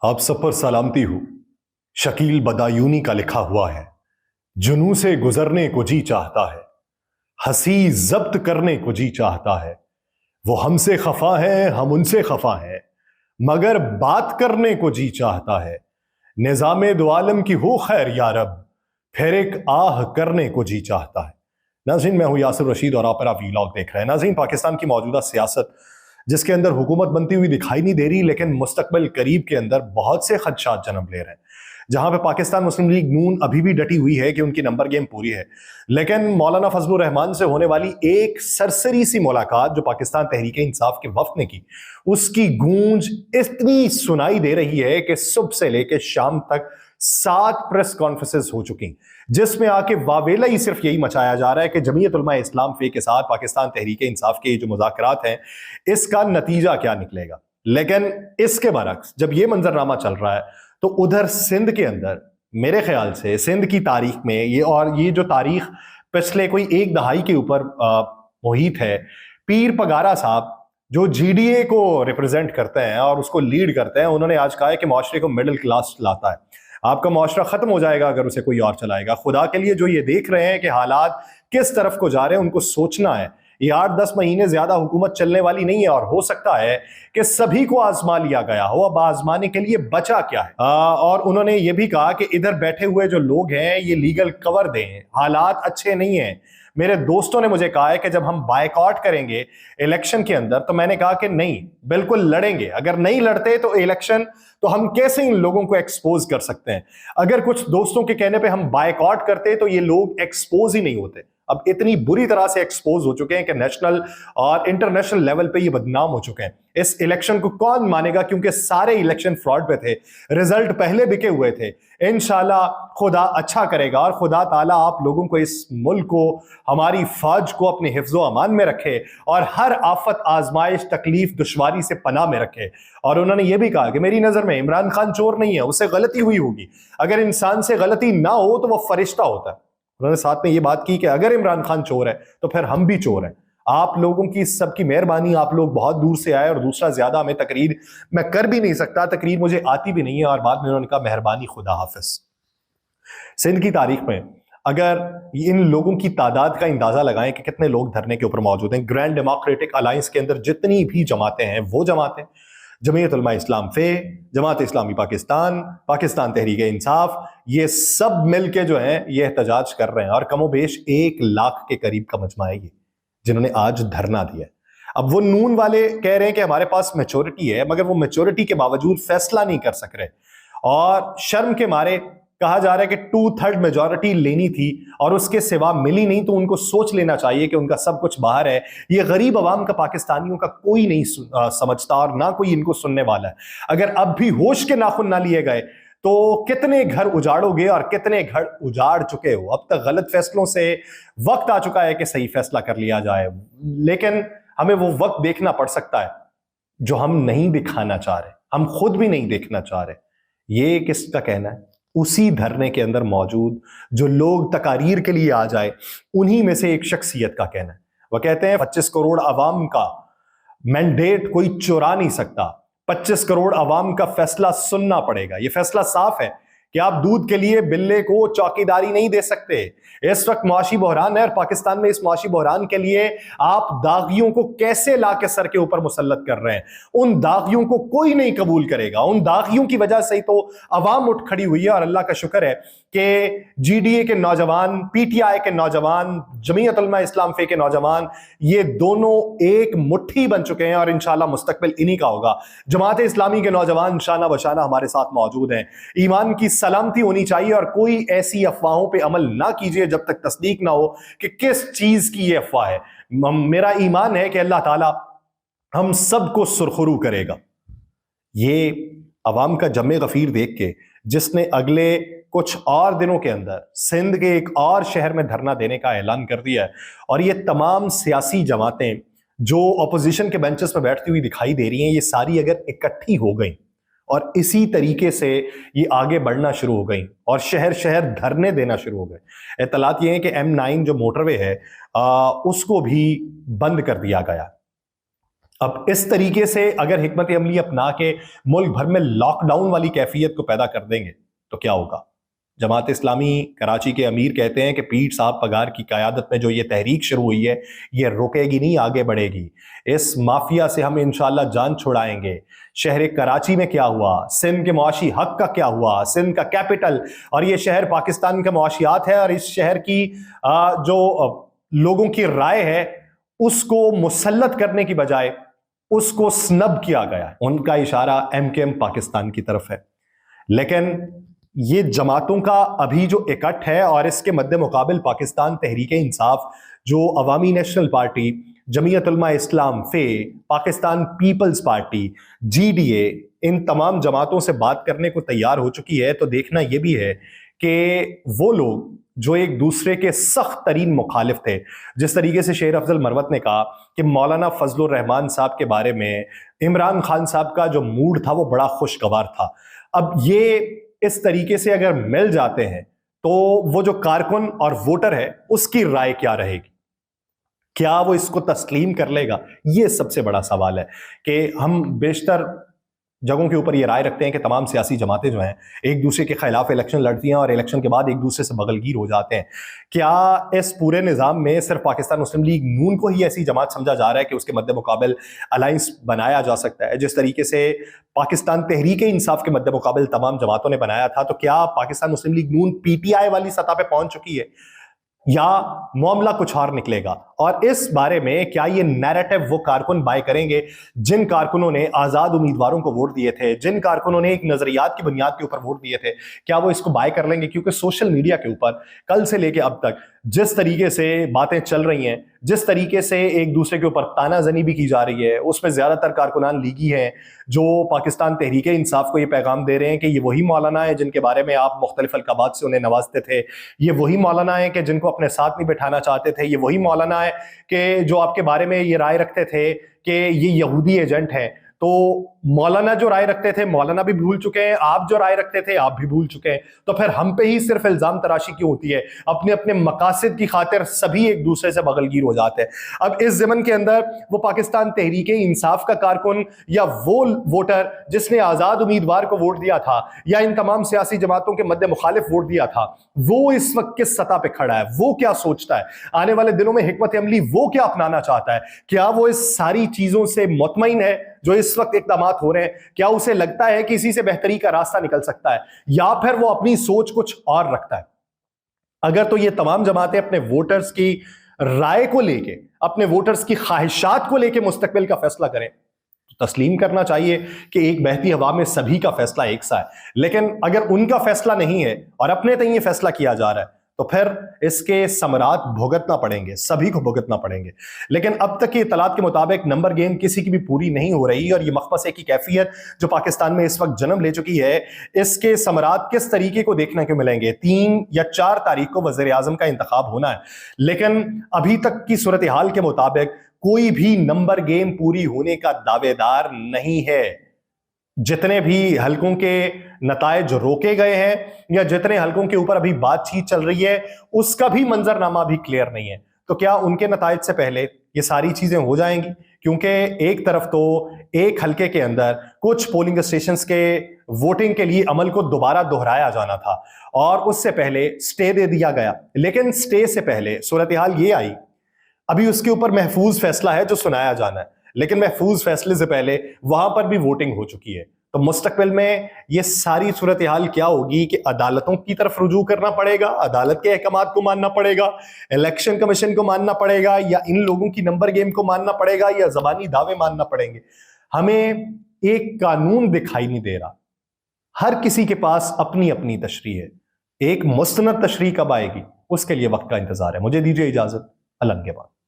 आप सब पर सलामती हो। शकील बदायूनी का लिखा हुआ है, जुनू से गुजरने को जी चाहता है, हंसी जब्त करने को जी चाहता है। वो हमसे खफा है, हम उनसे खफा है, मगर बात करने को जी चाहता है। निजामे दो आलम की हो खैर या रब, फिर एक आह करने को जी चाहता है। नाज़रीन, मैं हूं यासिर रशीद और आप वीलॉग देख रहे हैं। नाज़रीन, पाकिस्तान की मौजूदा सियासत जिसके अंदर हुकूमत बनती हुई दिखाई नहीं दे रही, लेकिन मुस्तकबिल करीब के अंदर बहुत से खदशात जन्म ले रहे हैं। जहां पे पाकिस्तान मुस्लिम लीग नून अभी भी डटी हुई है कि उनकी नंबर गेम पूरी है, लेकिन मौलाना फजलुर रहमान से होने वाली एक सरसरी सी मुलाकात जो पाकिस्तान तहरीक इंसाफ के वफ्द ने की, उसकी गूंज इतनी सुनाई दे रही है कि सुबह से लेकर शाम तक 7 प्रेस कॉन्फ्रेंसेस हो चुकी, जिसमें आके वावेला ही सिर्फ यही मचाया जा रहा है कि जमीयत उलमा इस्लाम फे के साथ पाकिस्तान तहरीक इंसाफ के जो मुज़ाकरात हैं, इसका नतीजा क्या निकलेगा। लेकिन इसके बरक्स जब ये मंजरनामा चल रहा है, तो उधर सिंध के अंदर मेरे ख्याल से सिंध की तारीख में ये जो तारीख पिछले कोई एक दहाई के ऊपर मुहित है, पीर पगारा साहब जो जीडीए को रिप्रेजेंट करते हैं और उसको लीड करते हैं, उन्होंने आज कहा है कि माशरे को मिडिल क्लास लाता है। आपका माशरा खत्म हो जाएगा अगर उसे कोई और चलाएगा। खुदा के लिए जो ये देख रहे हैं कि हालात किस तरफ को जा रहे हैं, उनको सोचना है। ये 8-10 महीने ज्यादा हुकूमत चलने वाली नहीं है और हो सकता है कि सभी को आजमा लिया गया हो। अब आजमाने के लिए बचा क्या है। और उन्होंने ये भी कहा कि इधर बैठे हुए जो लोग हैं ये लीगल कवर दें, हालात अच्छे नहीं हैं। मेरे दोस्तों ने मुझे कहा है कि जब हम बायकॉट करेंगे इलेक्शन के अंदर, तो मैंने कहा कि नहीं, बिल्कुल लड़ेंगे। अगर नहीं लड़ते तो इलेक्शन तो हम कैसे इन लोगों को एक्सपोज कर सकते हैं। अगर कुछ दोस्तों के कहने पे हम बायकॉट करते तो ये लोग एक्सपोज ही नहीं होते। अब इतनी बुरी तरह से एक्सपोज हो चुके हैं कि नेशनल और इंटरनेशनल लेवल पे ये बदनाम हो चुके हैं। इस इलेक्शन को कौन मानेगा, क्योंकि सारे इलेक्शन फ्रॉड पे थे, रिजल्ट पहले बिके हुए थे। इंशाल्लाह खुदा अच्छा करेगा और खुदा ताला आप लोगों को, इस मुल्क को, हमारी फौज को अपने हिफ्ज़ो अमान में रखे और हर आफत, आजमाइश, तकलीफ, दुश्वारी से पनाह में रखे। और उन्होंने ये भी कहा कि मेरी नजर में इमरान खान चोर नहीं है, उससे गलती हुई होगी। अगर इंसान से गलती ना हो तो वो फरिश्ता होता है। उन्होंने साथ में ये बात की कि अगर इमरान खान चोर है तो फिर हम भी चोर हैं। आप लोगों की सबकी मेहरबानी, आप लोग बहुत दूर से आए, और दूसरा ज्यादा मैं तकरीर मैं कर भी नहीं सकता, तकरीर मुझे आती भी नहीं है। और बाद में उन्होंने कहा मेहरबानी, खुदा हाफिज। सिंध की तारीख में अगर इन लोगों की तादाद का अंदाजा लगाएं कि कितने लोग धरने के ऊपर मौजूद हैं, ग्रैंड डेमोक्रेटिक अलायंस के अंदर जितनी भी जमातें हैं, वो जमातें जमीयत उलमा इस्लाम फे, जमात इस्लामी पाकिस्तान, पाकिस्तान तहरीक इंसाफ, ये सब मिलके जो है ये एहतजाज कर रहे हैं। और कमोबेश 1 लाख के करीब का मजमा है ये जिन्होंने आज धरना दिया। अब वो नून वाले कह रहे हैं कि हमारे पास मेचोरिटी है, मगर वो मेचोरिटी के बावजूद फैसला नहीं कर सक रहे, और शर्म के मारे कहा जा रहा है कि 2/3 मेजॉरिटी लेनी थी और उसके सिवा मिली नहीं। तो उनको सोच लेना चाहिए कि उनका सब कुछ बाहर है। ये गरीब आवाम का, पाकिस्तानियों का कोई नहीं समझता और ना कोई इनको सुनने वाला है। अगर अब भी होश के नाखून ना लिए गए तो कितने घर उजाड़ोगे और कितने घर उजाड़ चुके हो। अब तक गलत फैसलों से वक्त आ चुका है कि सही फैसला कर लिया जाए, लेकिन हमें वो वक्त देखना पड़ सकता है जो हम नहीं दिखाना चाह रहे, हम खुद भी नहीं देखना चाह रहे। ये किसका कहना है? उसी धरने के अंदर मौजूद जो लोग तकारीर के लिए आ जाए, उन्हीं में से एक शख्सियत का कहना है। वह कहते हैं 25 करोड़ अवाम का मैंडेट कोई चुरा नहीं सकता, 25 करोड़ अवाम का फैसला सुनना पड़ेगा। यह फैसला साफ है कि आप दूध के लिए बिल्ले को चौकीदारी नहीं दे सकते। इस वक्त मुआशी बहरान है और पाकिस्तान में इस मुआशी बहरान के लिए आप दागियों को कैसे लाके सर के ऊपर मुसल्लत कर रहे हैं। उन दागियों को कोई नहीं कबूल करेगा। उन दागियों की वजह से ही तो अवाम उठ खड़ी हुई है। और अल्लाह का शुक्र है कि जीडीए के नौजवान, पीटीआई के नौजवान, जमीयत उलमा इस्लाम फे के नौजवान, ये दोनों एक मुट्ठी बन चुके हैं और इंशाल्लाह मुस्तकबिल इन्हीं का होगा। जमात इस्लामी के नौजवान शाना बशाना हमारे साथ मौजूद हैं। ईमान की सलामती होनी चाहिए और कोई ऐसी अफवाहों पे अमल ना कीजिए जब तक तस्दीक ना हो कि किस चीज की ये अफवाह है। मेरा ईमान है कि अल्लाह ताला हम सबको सुरखरू करेगा। ये अवाम का जमे गफीर देख के, जिसने अगले कुछ और दिनों के अंदर सिंध के एक और शहर में धरना देने का ऐलान कर दिया है, और ये तमाम सियासी जमातें जो अपोजिशन के बेंचेस पर बैठती हुई दिखाई दे रही हैं, ये सारी अगर इकट्ठी हो गई और इसी तरीके से ये आगे बढ़ना शुरू हो गई और शहर शहर धरने देना शुरू हो गए। इत्तलात ये है कि M9 जो मोटरवे है उसको भी बंद कर दिया गया। اب اس طریقے سے اگر حکمت عملی اپنا کے ملک بھر میں لاک ڈاؤن والی کیفیت کو پیدا کر دیں گے تو کیا ہوگا؟ جماعت اسلامی کراچی کے امیر کہتے ہیں کہ پیر صاحب پگار کی قیادت میں جو یہ تحریک شروع ہوئی ہے یہ رکے گی نہیں، آگے بڑھے گی. اس مافیا سے ہم انشاءاللہ جان چھڑائیں گے. شہر کراچی میں کیا ہوا، سندھ کے معاشی حق کا کیا ہوا، سندھ کا کیپٹل، اور یہ شہر پاکستان کا معاشیات ہے، اور اس شہر کی جو لوگوں کی رائے ہے اس کو مسلط کرنے کی بجائے اس کو سنب کیا گیا. ان کا اشارہ ایم کے ایم پاکستان کی طرف ہے. لیکن یہ جماعتوں کا ابھی جو اکٹھ ہے اور اس کے مد مقابل پاکستان تحریک انصاف، جو عوامی national party, Jamiat Ulema Islam, F, Pakistan peoples party, G D A, ان تمام جماعتوں سے بات کرنے کو تیار ہو چکی ہے. تو دیکھنا یہ بھی ہے کہ وہ لوگ جو ایک دوسرے کے سخت ترین مخالف تھے، جس طریقے سے شیر افضل مروت نے کہا کہ مولانا فضل الرحمان صاحب کے بارے میں عمران خان صاحب کا جو موڈ تھا وہ بڑا خوشگوار تھا، اب یہ اس طریقے سے اگر مل جاتے ہیں تو وہ جو کارکن اور ووٹر ہے اس کی رائے کیا رہے گی؟ کیا وہ اس کو تسلیم کر لے گا؟ یہ سب سے بڑا سوال ہے کہ ہم بیشتر جگہوں کے اوپر یہ رائے رکھتے ہیں کہ تمام سیاسی جماعتیں جو ہیں ایک دوسرے کے خلاف الیکشن لڑتی ہیں اور الیکشن کے بعد ایک دوسرے سے بغلگیر ہو جاتے ہیں. کیا اس پورے نظام میں صرف پاکستان مسلم لیگ نون کو ہی ایسی جماعت سمجھا جا رہا ہے کہ اس کے مد مقابل الائنس بنایا جا سکتا ہے جس طریقے سے پاکستان تحریک انصاف کے مد مقابل تمام جماعتوں نے بنایا تھا؟ تو کیا Pakistan Muslim league Noon P T I والی سطح پہ پہنچ چکی ہے یا معاملہ کچھ اور نکلے گا؟ اور اس بارے میں کیا یہ نیریٹو وہ کارکن بائے کریں گے جن کارکنوں نے آزاد امیدواروں کو ووٹ دیے تھے، جن کارکنوں نے ایک نظریات کی بنیاد کے اوپر ووٹ دیے تھے؟ کیا وہ اس کو بائے کر لیں گے؟ کیونکہ سوشل میڈیا کے اوپر کل سے لے کے اب تک جس طریقے سے باتیں چل رہی ہیں، جس طریقے سے ایک دوسرے کے اوپر تانا زنی بھی کی جا رہی ہے، اس میں زیادہ تر کارکنان لیگی ہیں جو پاکستان تحریک انصاف کو یہ پیغام دے رہے ہیں کہ یہ وہی مولانا ہیں جن کے بارے میں آپ مختلف القابات سے انہیں نوازتے تھے، یہ وہی مولانا ہیں کہ جن کو اپنے ساتھ نہیں بٹھانا چاہتے تھے، یہ وہی مولانا ہے کہ جو آپ کے بارے میں یہ رائے رکھتے تھے کہ یہ یہودی ایجنٹ ہیں. تو مولانا جو رائے رکھتے تھے مولانا بھی بھول چکے ہیں، آپ جو رائے رکھتے تھے آپ بھی بھول چکے ہیں. تو پھر ہم پہ ہی صرف الزام تراشی کیوں ہوتی ہے؟ اپنے اپنے مقاصد کی خاطر سبھی ایک دوسرے سے بغلگیر ہو جاتے ہیں. اب اس ضمن کے اندر وہ پاکستان تحریک انصاف کا کارکن یا وہ ووٹر جس نے آزاد امیدوار کو ووٹ دیا تھا یا ان تمام سیاسی جماعتوں کے مد مخالف ووٹ دیا تھا، وہ اس وقت کس سطح پہ کھڑا ہے؟ وہ کیا سوچتا ہے؟ آنے والے دنوں میں حکمت عملی وہ کیا اپنانا چاہتا ہے؟ کیا وہ اس ساری چیزوں سے مطمئن ہے جو اس وقت اقدامات ہو رہے ہیں؟ کیا اسے لگتا ہے کہ اسی سے بہتری کا راستہ نکل سکتا ہے، یا پھر وہ اپنی سوچ کچھ اور رکھتا ہے؟ اگر تو یہ تمام جماعتیں اپنے ووٹرز کی رائے کو لے کے، اپنے ووٹرز کی خواہشات کو لے کے مستقبل کا فیصلہ کریں تو تسلیم کرنا چاہیے کہ ایک بہتی ہوا میں سبھی کا فیصلہ ایک سا ہے. لیکن اگر ان کا فیصلہ نہیں ہے اور اپنے تئیں یہ فیصلہ کیا جا رہا ہے تو پھر اس کے ثمرات بھگتنا پڑیں گے، سبھی کو بھگتنا پڑیں گے. لیکن اب تک کی اطلاعات کے مطابق نمبر گیم کسی کی بھی پوری نہیں ہو رہی، اور یہ مخمصے کی کیفیت جو پاکستان میں اس وقت جنم لے چکی ہے، اس کے ثمرات کس طریقے کو دیکھنے کو ملیں گے؟ 3 یا 4 تاریخ کو وزیر اعظم کا انتخاب ہونا ہے، لیکن ابھی تک کی صورتحال کے مطابق کوئی بھی نمبر گیم پوری ہونے کا دعوے دار نہیں ہے. جتنے بھی حلقوں کے نتائج روکے گئے ہیں یا جتنے حلقوں کے اوپر ابھی بات چیت چل رہی ہے اس کا بھی منظرنامہ بھی کلیئر نہیں ہے. تو کیا ان کے نتائج سے پہلے یہ ساری چیزیں ہو جائیں گی؟ کیونکہ ایک طرف تو ایک حلقے کے اندر کچھ پولنگ اسٹیشنز کے ووٹنگ کے لیے عمل کو دوبارہ دہرایا جانا تھا اور اس سے پہلے سٹے دے دیا گیا، لیکن سٹے سے پہلے صورتحال یہ آئی، ابھی اس کے اوپر محفوظ فیصلہ ہے جو سنایا جانا ہے، لیکن محفوظ فیصلے سے پہلے وہاں پر بھی ووٹنگ ہو چکی ہے. تو مستقبل میں یہ ساری صورتحال کیا ہوگی کہ عدالتوں کی طرف رجوع کرنا پڑے گا، عدالت کے احکامات کو ماننا پڑے گا، الیکشن کمیشن کو ماننا پڑے گا، یا ان لوگوں کی نمبر گیم کو ماننا پڑے گا، یا زبانی دعوے ماننا پڑیں گے؟ ہمیں ایک قانون دکھائی نہیں دے رہا. ہر کسی کے پاس اپنی اپنی تشریح ہے. ایک مستند تشریح کب آئے گی اس کے لیے وقت کا انتظار ہے. مجھے دیجیے اجازت، اللہ کے بعد.